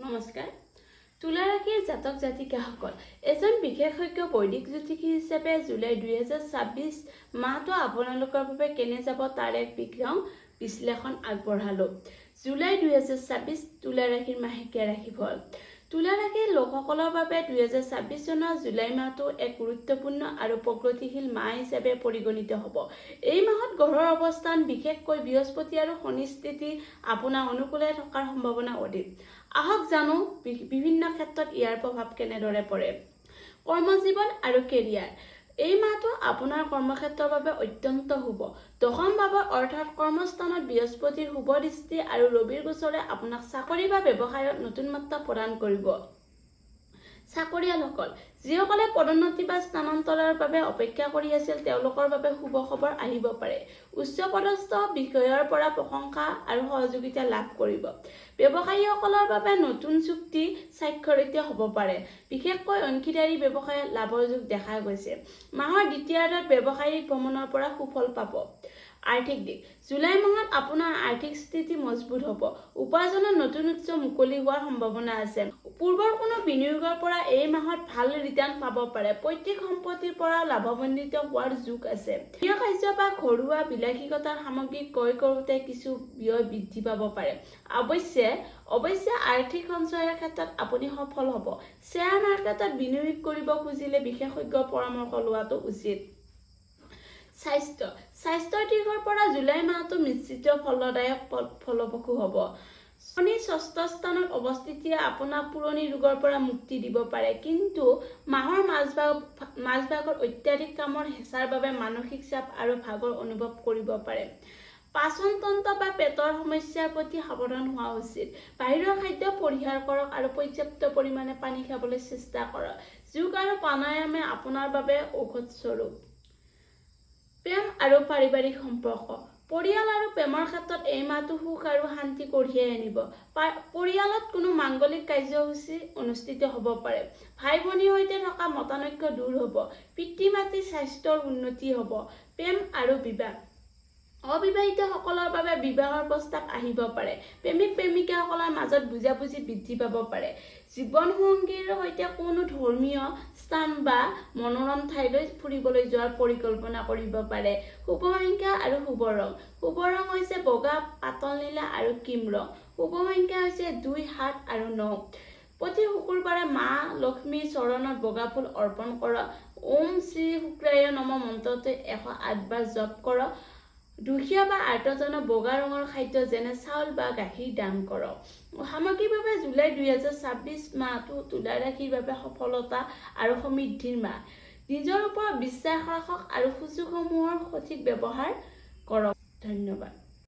নমস্কাৰ। তুলা ৰাশিৰ জাতক জাতিকাসকল, এজন বিশেষজ্ঞ বৈদিক জ্যোতিষী হিচাপে জুলাই 2026 মাহটো আপোনালোকৰ বাবে কেনে যাব তাৰ এক বিজ্ঞান বিশ্লেষণ আগবঢ়ালো। জুলাই 2026 তুলা ৰাশিৰ মাহেকীয়া ৰাশিফল। তুলা ৰাশিৰ লোকসকলৰ বাবে 2026 চনৰ জুলাই মাহটো এক গুৰুত্বপূৰ্ণ আৰু প্ৰগতিশীল মাহ হিচাপে পৰিগণিত হ'ব। এই মাহত গ্ৰহৰ অৱস্থান, বিশেষকৈ বৃহস্পতি আৰু শনি স্থিতি আপোনাৰ অনুকূলে থকাৰ সম্ভাৱনা অধিক। আহক জানো বিভিন্ন ক্ষেত্ৰত ইয়াৰ প্ৰভাৱ কেনেদৰে পৰে। কৰ্মজীৱন আৰু কেৰিয়াৰ। এই মাহটো আপোনাৰ কৰ্মক্ষেত্ৰৰ বাবে অত্যন্ত শুভ। দশম ভাৱত অৰ্থাৎ কৰ্মস্থানত বৃহস্পতিৰ শুভ দৃষ্টি আৰু ৰবিৰ গোচৰে আপোনাক চাকৰি বা ব্যৱসায়ত নতুন মাত্ৰা প্ৰদান কৰিব। চাকৰিয়ালসকল, যিসকলে পদোন্নতি বা স্থানান্তৰৰ বাবে অপেক্ষা কৰি আছিল, তেওঁলোকৰ বাবে শুভ খবৰ আহিব পাৰে। উচ্চপদস্থ বিষয়ৰ পৰা প্ৰশংসা আৰু সহযোগিতা লাভ কৰিব। ব্যৱসায়ীসকলৰ বাবে নতুন চুক্তি স্বাক্ষৰিত হ'ব পাৰে। বিশেষকৈ অংশীদাৰী ব্যৱসায়ত লাভৰ যোগ দেখা গৈছে। মাহৰ দ্বিতীয়াৰ্ধত ব্যৱসায়িক ভ্ৰমণৰ পৰা সুফল পাব। আৰ্থিক দিশ। জুলাই মাহত আপোনাৰ আৰ্থিক স্থিতি মজবুত হ'ব। উপাৰ্জনৰ নতুন উৎস মুকলি হোৱাৰ সম্ভাৱনা আছে। পূৰ্বৰ কোনো বিনিয়োগৰ পৰা এই মাহত ভাল ৰিটাৰ্ণ পাব পাৰে। পৈতৃক সম্পত্তিৰ পৰা লাভান্বিত হোৱাৰ যোগ আছে। গৃহ কাৰ্য বা ঘৰুৱা বিলাসিতাৰ সামগ্ৰী ক্ৰয় কৰোঁতে কিছু ব্যয় বৃদ্ধি পাব পাৰে। অৱশ্যে আৰ্থিক সঞ্চয়ৰ ক্ষেত্ৰত আপুনি সফল হ'ব। শ্বেয়াৰ মাৰ্কেটত বিনিয়োগ কৰিব খুজিলে বিশেষজ্ঞৰ পৰামৰ্শ লোৱাটো উচিত। স্বাস্থ্যৰ দিশৰ পৰা জুলাই মাহটো মিশ্ৰিত ফলদায়ক ফলপ্ৰসূ হ'ব। শনি ষষ্ঠ স্থানত অৱস্থিতিয়ে আপোনাক পুৰণি ৰোগৰ পৰা মুক্তি দিব পাৰে, কিন্তু মাহৰ মাজভাগত অত্যাধিক কামৰ হেঁচাৰ বাবে মানসিক চাপ আৰু ভাগৰ অনুভৱ কৰিব পাৰে। পাচন তন্ত্ৰ বা পেটৰ সমস্যাৰ প্ৰতি সাৱধান হোৱা উচিত। বাহিৰৰ খাদ্য পৰিহাৰ কৰক আৰু পৰ্যাপ্ত পৰিমাণে পানী খাবলৈ চেষ্টা কৰক। যোগ আৰু প্ৰাণায়ামে আপোনাৰ বাবে ঔষধ স্বৰূপ। প্ৰেম আৰু পাৰিবাৰিক সম্পৰ্ক। পৰিয়াল আৰু প্ৰেমৰ ক্ষেত্ৰত এই মাহটো সুখ আৰু শান্তি কঢ়িয়াই আনিব। পৰিয়ালত কোনো মাংগলিক কাৰ্যসূচী অনুষ্ঠিত হ'ব পাৰে। ভাই ভনীৰ সৈতে থকা মতানৈক্য দূৰ হ'ব। পিতৃ মাতৃৰ স্বাস্থ্যৰ উন্নতি হ'ব। প্ৰেম আৰু বিবাহ। অবিবাহিতসকলৰ বাবে বিবাহৰ প্ৰস্তাৱ আহিব পাৰে। প্ৰেমিক প্ৰেমিকাসকলৰ মাজত বুজাবুজি বৃদ্ধি পাব পাৰে। জীৱনসংগীৰ সৈতে কোনো ধৰ্মীয় স্থান বা মনোৰম ঠাইলৈ ফুৰিবলৈ যোৱাৰ পৰিকল্পনা কৰিব পাৰে। শুভ সংখ্যা আৰু শুভ ৰং। শুভ ৰং হৈছে বগা, পাতল নীলা আৰু ক্ৰীম ৰং। শুভ সংখ্যা হৈছে 2, 7 আৰু 9। প্ৰতি শুকুৰবাৰে মা লক্ষ্মীৰ চৰণত বগা ফুল অৰ্পণ কৰক। ওম শ্ৰী শুক্ৰায় নমঃ মন্ত্ৰটো 108 বাৰ জপ কৰক। দুখীয়া বা আৰ্তজনক বগা ৰঙৰ খাদ্য যেনে চাউল বা গাখীৰ দান কৰক। সামগ্ৰিকভাৱে জুলাই 2026 মাহটো তুলা ৰাশিৰ বাবে সফলতা আৰু সমৃদ্ধিৰ মাহ। নিজৰ ওপৰত বিশ্বাস ৰাখক আৰু সুযোগসমূহৰ সঠিক ব্যৱহাৰ কৰক। ধন্যবাদ।